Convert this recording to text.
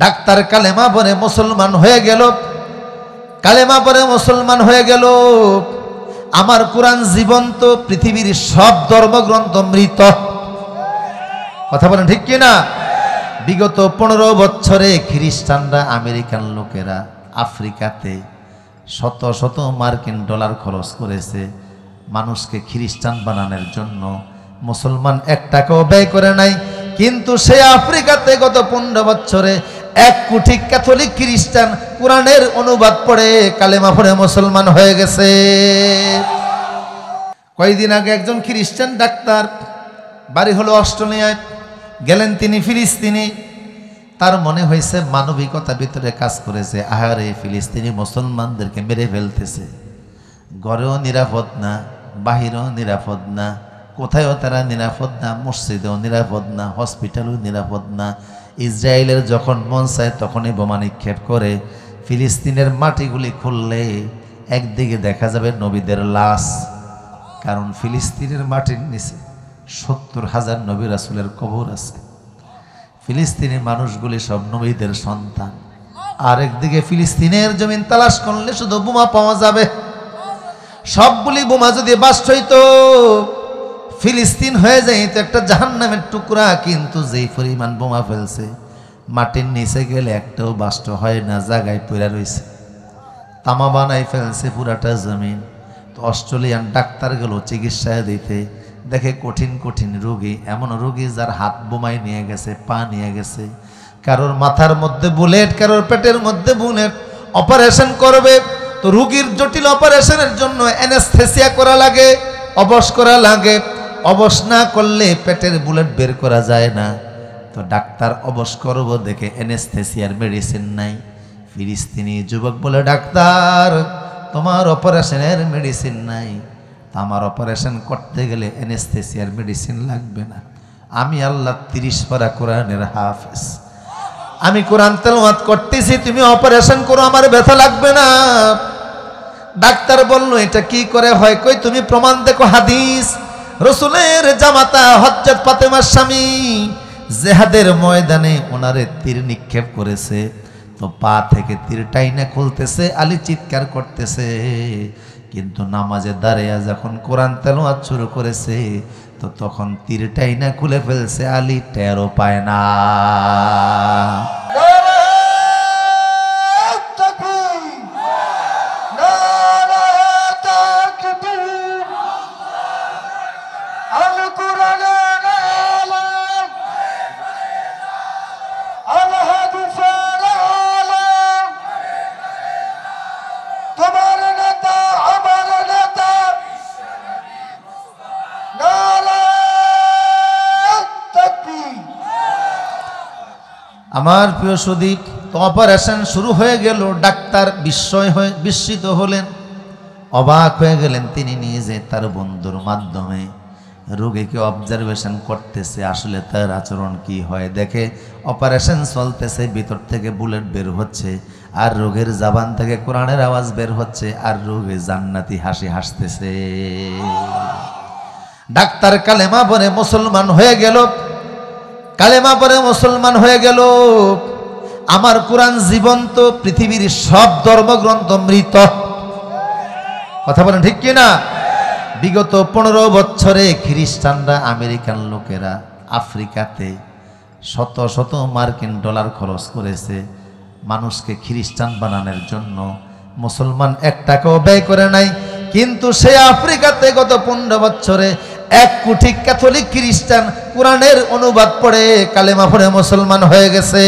Doctor কালেমা পড়ে মুসলমান হয়ে গেল, কালেমা পড়ে মুসলমান হয়ে গেল। আমার কোরআন জীবন্ত, পৃথিবীর সব ধর্মগ্রন্থ মৃত। কথা বলেন ঠিক কিনা? বিগত 15 বছরে খ্রিস্টানরা, আমেরিকান লোকেরা আফ্রিকাতে শত শত মার্কিন ডলার খরচ করেছে মানুষকে খ্রিস্টান বানানোর জন্য। মুসলমান 1 টাকাও ব্যয় করে নাই, কিন্তু সে আফ্রিকাতে গত 15 বছরে 1 কোটি ক্যাথলিক খ্রিস্টান কোরআনের অনুবাদ পড়ে কালেমা পড়ে মুসলমান হয়ে গেছে। কয়েকদিন আগে একজন খ্রিস্টান ডাক্তার, বাড়ি হলো অস্ট্রেলিয়ায়, গেলেন তিনি ফিলিস্তিনে। তার মনে হয়েছে মানবিকতা ভিতরে কাজ করেছে। আহারে, ফিলিস্তিনি মুসলমানদেরকে মেরে ফেলতেছে, ঘরেও নিরাপদ না, বাহিরেও নিরাপদ না, কোথায়ও তারা নিরাপদ না, মসজিদেও নিরাপদ না, হসপিটালও নিরাপদ না। ইসরায়েলের যখন মন চায় তখনই বোমা নিক্ষেপ করে। ফিলিস্তিনের মাটিগুলি খুললে একদিকে দেখা যাবে নবীদের লাশ, কারণ ফিলিস্তিনের মাটির নিচে 70,000 নবী রাসূলের কবর আছে। ফিলিস্তিনি মানুষগুলি সব নবীদের সন্তান। আর একদিকে ফিলিস্তিনের জমিন তালাশ করলে শুধু বোমা পাওয়া যাবে। সবগুলি বোমা যদি বাস্ট হইতো, ফিলিস্তিন হয়ে যাইত একটা জাহান্নামের টুকরা। কিন্তু যেই পরিমাণ বোমা ফেলছে, মাটির নিচে গেলে একটাও বাস্ট হয় না, জায়গায় পড়ে রয়েছে, তামা বানাই ফেলছে পুরাটা জমিন। তো অস্ট্রেলিয়ান ডাক্তার গেল চিকিৎসা দিতে, দেখে কঠিন কঠিন রোগী, এমন রোগী যার হাত বোমায় নিয়ে গেছে, পা নিয়ে গেছে, কারোর মাথার মধ্যে বুলেট, কারোর পেটের মধ্যে বুলেট, অপারেশন করবে। তো রোগীর জটিল অপারেশনের জন্য অ্যানেস্থেসিয়া করা লাগে, অবশ করা লাগে। অবশ না করলে পেটের বুলেট বের করা যায় না। তো ডাক্তার অবশ করবো দেখে অ্যানেস্থেসিয়ার মেডিসিন নাই। ফিলিস্তিনি যুবক বলে, ডাক্তার তোমার অপারেশনের মেডিসিন নাই। আমার অপারেশন করতে গেলে অ্যানেস্থেসিয়ার মেডিসিন লাগবে না। আমি আল্লাহ 30 পারা কোরআনের হাফেজ, আমি কোরআন তেলাওয়াত করতেছি, তুমি অপারেশন করো, আমার ব্যথা লাগবে না। ডাক্তার বলল, এটা কি করে হয়? কই তুমি প্রমাণ দেখো, হাদিস। রাসূলের জামাতা হযরত ফাতেমার স্বামী জিহাদের ময়দানে ওনারে তীর নিক্ষেপ করেছে। তো পা থেকে তীর টাইনা খুলতেছে, আলী চিৎকার করতেছে। কিন্তু নামাজে দাঁড়িয়ে যখন কোরআন তেলাওয়াত শুরু করেছে, তো তখন তীর টাইনা খুলে ফেলছে, আলী টেরও পায় না। আমার প্রিয় সুদীপ, তো অপারেশন শুরু হয়ে গেল। ডাক্তার বিস্মিত হলেন, অবাক হয়ে গেলেন। তিনি নিজে তার বন্ধুর মাধ্যমে রোগীকে অবজারভেশন করতেছে, আসলে তার আচরণ কি হয়। দেখে অপারেশন চলতেছে, ভিতর থেকে বুলেট বের হচ্ছে, আর রোগীর জবান থেকে কোরআনের আওয়াজ বের হচ্ছে, আর রোগী জান্নাতি হাসি হাসতেছে। ডাক্তার কালেমা পড়ে মুসলমান হয়ে গেল, কালেমা পড়ে মুসলমান হয়ে গেল। আমার কোরআন জীবন্ত, পৃথিবীর সব ধর্মগ্রন্থ মৃত। কথা বলেন ঠিক কিনা? বিগত 15 বছরে খ্রিস্টানরা, আমেরিকান লোকেরা আফ্রিকাতে শত শত মার্কিন ডলার খরচ করেছে মানুষকে খ্রিস্টান বানানোর জন্য। মুসলমান 1 টাকাও ব্যয় করে নাই, কিন্তু সে আফ্রিকাতে গত 15 বছরে 1 কোটি ক্যাথলিক খ্রিস্টান কোরআনের অনুবাদ পড়ে কালেমা পড়ে মুসলমান হয়ে গেছে।